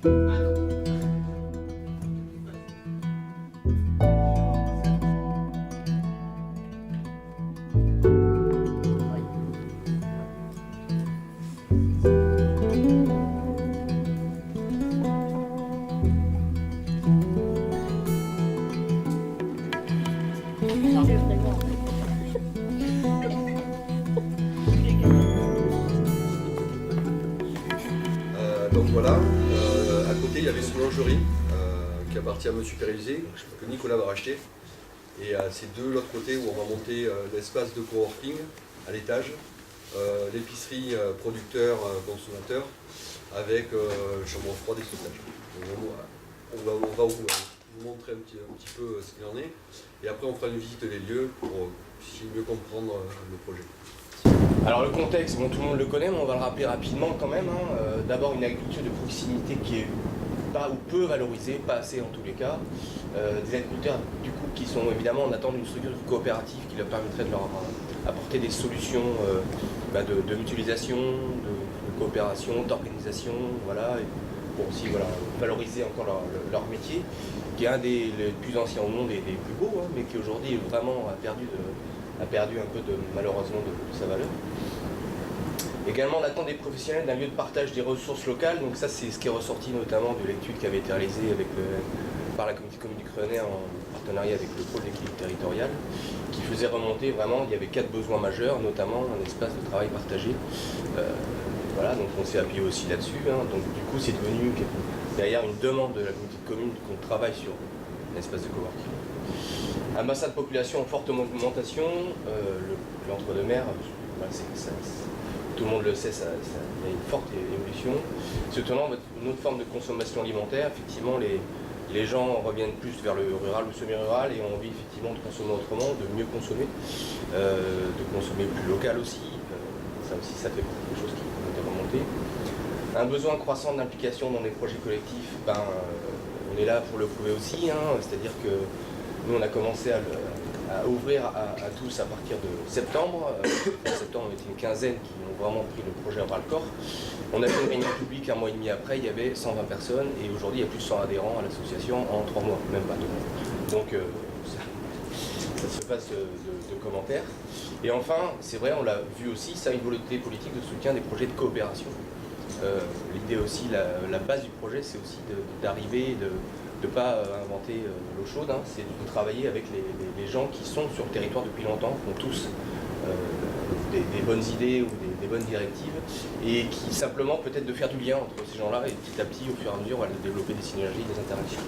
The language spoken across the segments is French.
Donc voilà, à côté il y avait une boulangerie qui appartient à M. Périlizé, que Nicolas va racheter. Et c'est de l'autre côté où on va monter l'espace de coworking à l'étage, l'épicerie producteur-consommateur avec chambre froide et stockage. On va vous montrer un petit peu ce qu'il en est. Et après on fera une visite des lieux pour mieux comprendre le projet. Alors le contexte, bon, tout le monde le connaît, mais on va le rappeler rapidement quand même. D'abord une agriculture de proximité qui est pas ou peu valorisée, pas assez en tous les cas. Des agriculteurs du coup qui sont évidemment en attente d'une structure coopérative qui leur permettrait de leur apporter des solutions de mutualisation, de coopération, d'organisation, voilà, et pour aussi voilà, valoriser encore leur métier, qui est un des plus anciens au monde et des plus beaux, mais qui aujourd'hui vraiment a perdu un peu malheureusement de sa valeur. Également l'attente des professionnels d'un lieu de partage des ressources locales, donc ça c'est ce qui est ressorti notamment de l'étude qui avait été réalisée par la communauté commune du Crenay en partenariat avec le pôle d'équilibre territorial, qui faisait remonter vraiment, il y avait 4 besoins majeurs, notamment un espace de travail partagé. Voilà, donc on s'est appuyé aussi là-dessus, donc du coup c'est devenu derrière une demande de la communauté de communes qu'on travaille sur un espace de coworking. Un bassin de population en forte augmentation, l'entre-deux-mer, tout le monde le sait, il y a une forte évolution. Se tournant vers une autre forme de consommation alimentaire, effectivement les gens reviennent plus vers le rural ou semi-rural et ont envie effectivement de consommer autrement, de mieux consommer, de consommer plus local aussi. Ça aussi, ça fait beaucoup de choses qui ont été remontées. Un besoin croissant d'implication dans les projets collectifs, on est là pour le prouver aussi, c'est-à-dire que nous, on a commencé à ouvrir à tous à partir de septembre. En septembre, on était une quinzaine qui ont vraiment pris le projet à bras-le-corps. On a fait une réunion publique un mois et demi après, il y avait 120 personnes et aujourd'hui, il y a plus de 100 adhérents à l'association en 3 mois, même pas 2 mois. Donc, ça se passe de commentaires. Et enfin, c'est vrai, on l'a vu aussi, ça a une volonté politique de soutien des projets de coopération. L'idée aussi, la base du projet, c'est aussi d'arriver, de ne pas inventer l'eau chaude, c'est de travailler avec les gens qui sont sur le territoire depuis longtemps, qui ont tous des bonnes idées ou des bonnes directives, et qui simplement peut-être de faire du lien entre ces gens-là, et petit à petit, au fur et à mesure, on va développer des synergies, des interactions.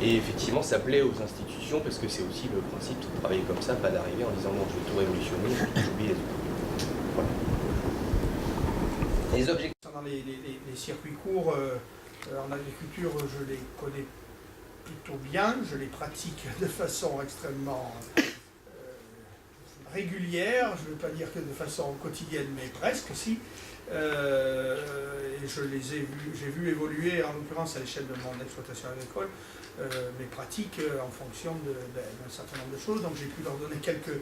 Et effectivement, ça plaît aux institutions, parce que c'est aussi le principe de travailler comme ça, pas d'arriver en disant « non, je vais tout révolutionner, j'oublie les autres ». Voilà. Les objectifs. Dans les circuits courts, en agriculture, je les connais plutôt bien, je les pratique de façon extrêmement régulière, je ne veux pas dire que de façon quotidienne, mais presque aussi. Et j'ai vu évoluer, en l'occurrence à l'échelle de mon exploitation agricole, mes pratiques en fonction d'un certain nombre de choses. Donc j'ai pu leur donner quelques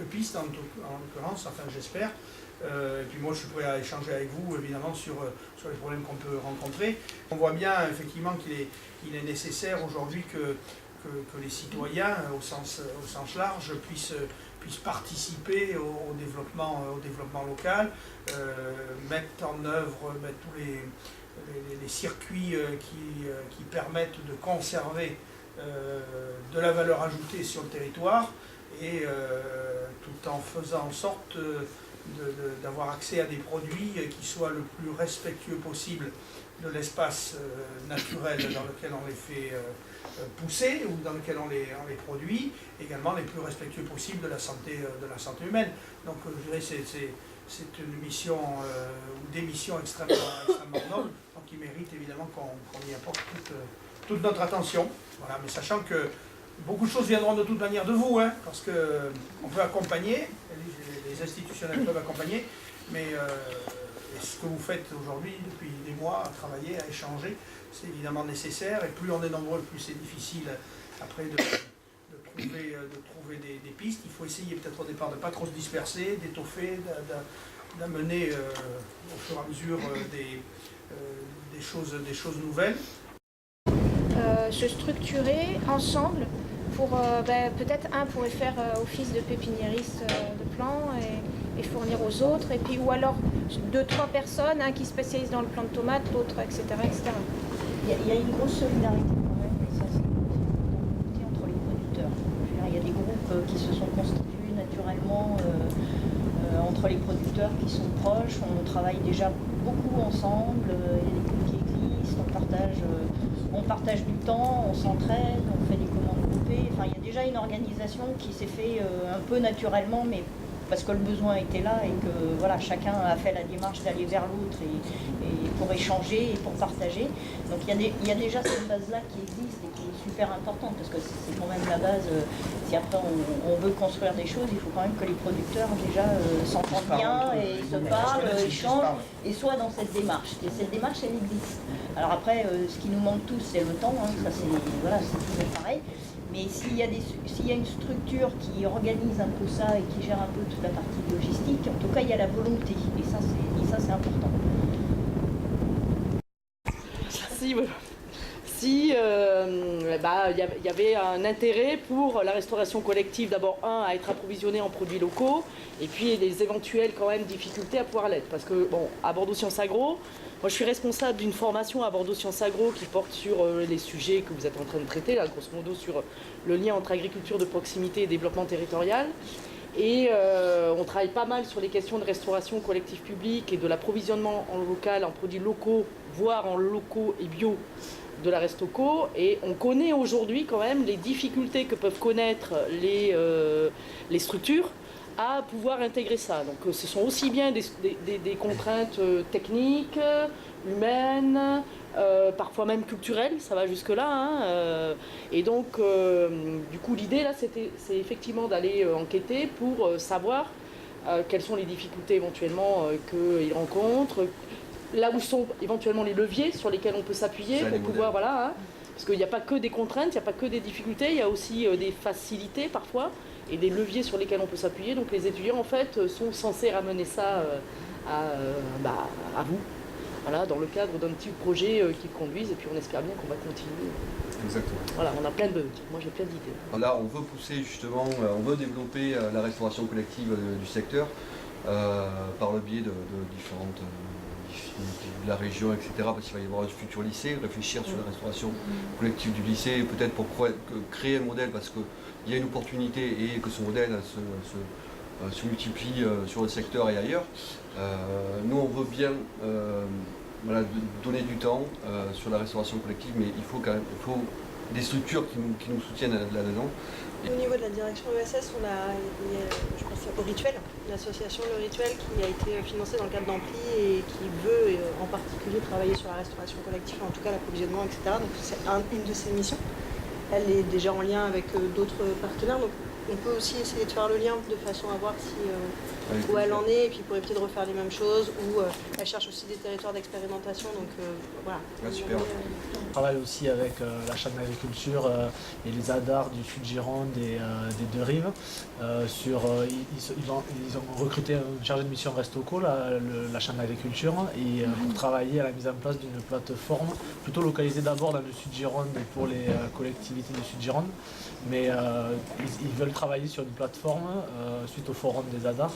pistes, en l'occurrence, enfin j'espère. Et puis moi je suis prêt à échanger avec vous évidemment sur les problèmes qu'on peut rencontrer. On voit bien effectivement qu'il est nécessaire aujourd'hui que les citoyens au sens large puissent participer au développement local, mettre en œuvre tous les circuits qui permettent de conserver de la valeur ajoutée sur le territoire et tout en faisant en sorte d'avoir accès à des produits qui soient le plus respectueux possible de l'espace naturel dans lequel on les fait pousser ou dans lequel on les produit, également les plus respectueux possible de la santé humaine. Donc je dirais c'est une mission ou des missions extrêmement nobles, donc qui méritent évidemment qu'on y apporte toute notre attention. Voilà, mais sachant que beaucoup de choses viendront de toute manière de vous, parce qu'on peut accompagner, les institutionnels peuvent accompagner, mais ce que vous faites aujourd'hui, depuis des mois, à travailler, à échanger, c'est évidemment nécessaire, et plus on est nombreux, plus c'est difficile après de trouver des pistes. Il faut essayer peut-être au départ de ne pas trop se disperser, d'étoffer, d'amener au fur et à mesure des choses nouvelles. se structurer ensemble pour peut-être un pourrait faire office de pépiniériste de plants et fournir aux autres, et puis ou alors 2-3 personnes, un qui spécialise dans le plant de tomates, l'autre, etc., etc. Il y a une grosse solidarité quand même, et ça c'est entre les producteurs. Je veux dire, il y a des groupes qui se sont constitués naturellement entre les producteurs qui sont proches. On travaille déjà beaucoup ensemble, il y a des groupes qui existent, on partage du temps, on s'entraide, on fait des commandes groupées. Enfin, il y a déjà une organisation qui s'est fait un peu naturellement, mais parce que le besoin était là et que voilà, chacun a fait la démarche d'aller vers l'autre et pour échanger et pour partager. Donc il y a déjà cette base-là qui existe et qui est super importante, parce que c'est quand même la base. Si après on veut construire des choses, il faut quand même que les producteurs déjà s'entendent bien et se parlent, échangent et soient dans cette démarche. Et cette démarche, elle existe. Alors après, ce qui nous manque tous, c'est le temps. Hein. Ça, c'est toujours pareil. Mais s'il y a une structure qui organise un peu ça et qui gère un peu toute la partie logistique, en tout cas, il y a la volonté. Et ça, c'est important. Si il y avait un intérêt pour la restauration collective, d'abord à être approvisionné en produits locaux, et puis les éventuelles quand même difficultés à pouvoir l'être. Parce que bon, à Bordeaux Sciences Agro, moi je suis responsable d'une formation à Bordeaux Sciences Agro qui porte sur les sujets que vous êtes en train de traiter, là, grosso modo sur le lien entre agriculture de proximité et développement territorial. Et on travaille pas mal sur les questions de restauration collective publique et de l'approvisionnement en local, en produits locaux, voire en locaux et bio de la Restoco. Et on connaît aujourd'hui quand même les difficultés que peuvent connaître les structures à pouvoir intégrer ça. Donc ce sont aussi bien des contraintes techniques, humaines, parfois même culturelles, ça va jusque-là. Hein, et donc, du coup, l'idée là, c'est effectivement d'aller enquêter pour savoir quelles sont les difficultés éventuellement qu'ils rencontrent, là où sont éventuellement les leviers sur lesquels on peut s'appuyer pour pouvoir, voilà, hein, parce qu'il n'y a pas que des contraintes, il n'y a pas que des difficultés, il y a aussi des facilités parfois et des leviers sur lesquels on peut s'appuyer. Donc les étudiants en fait sont censés ramener ça à vous, voilà, dans le cadre d'un petit projet qu'ils conduisent, et puis on espère bien qu'on va continuer. Exactement. Voilà, moi j'ai plein d'idées. Là, on veut pousser justement, on veut développer la restauration collective du secteur par le biais de différentes de la région, etc. Parce qu'il va y avoir un futur lycée, réfléchir sur la restauration collective du lycée, peut-être pour créer un modèle, parce qu'il y a une opportunité et que ce modèle se multiplie sur le secteur et ailleurs. Nous, on veut bien donner du temps sur la restauration collective, mais il faut des structures qui nous soutiennent là-dedans. Au niveau de la direction ESS, je pense au Rituel, l'association Le Rituel qui a été financée dans le cadre d'Ampli et qui veut en particulier travailler sur la restauration collective, en tout cas l'approvisionnement, etc. Donc c'est une de ses missions. Elle est déjà en lien avec d'autres partenaires, donc on peut aussi essayer de faire le lien de façon à voir où elle en est, et puis pour éviter de refaire les mêmes choses, ou elle cherche aussi des territoires d'expérimentation, donc voilà. Ouais, super. On travaille aussi avec la Chambre d'agriculture et les ADAR du Sud-Gironde et des deux rives. Ils ont recruté un chargé de mission Restoco, la Chambre d'agriculture, et pour travailler à la mise en place d'une plateforme plutôt localisée d'abord dans le Sud-Gironde pour les collectivités du Sud-Gironde. Mais ils veulent travailler sur une plateforme suite au forum des ADAR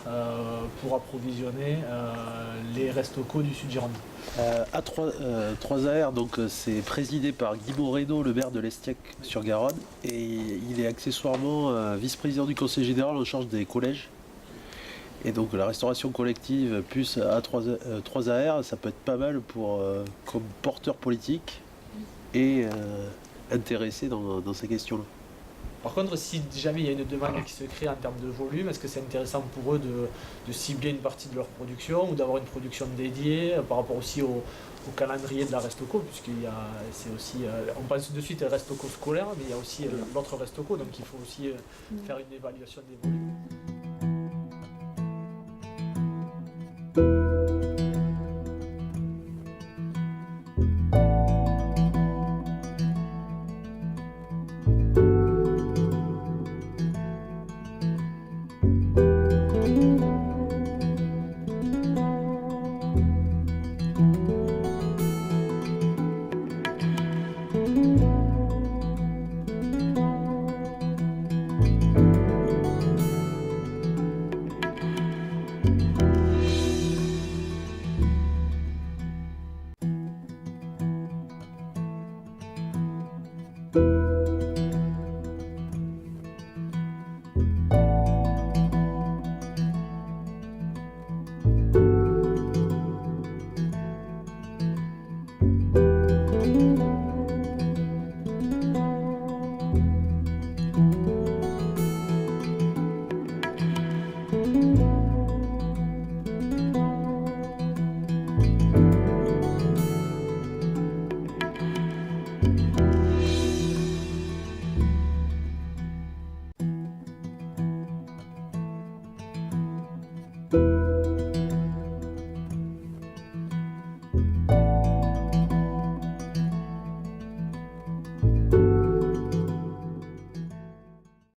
pour approvisionner les Restoco du Sud-Gironde. A3AR, donc c'est présidé par Guy Moreno, le maire de l'Estiac sur Garonne, et il est accessoirement vice-président du conseil général en charge des collèges. Et donc la restauration collective plus A3AR, ça peut être pas mal comme porteur politique et intéressé dans ces questions-là. Par contre, si jamais il y a une demande qui se crée en termes de volume, est-ce que c'est intéressant pour eux de cibler une partie de leur production ou d'avoir une production dédiée par rapport aussi au calendrier de la Restoco, c'est aussi, on pense de suite à Restoco scolaire, mais il y a aussi l'autre Restoco, donc il faut aussi faire une évaluation des volumes.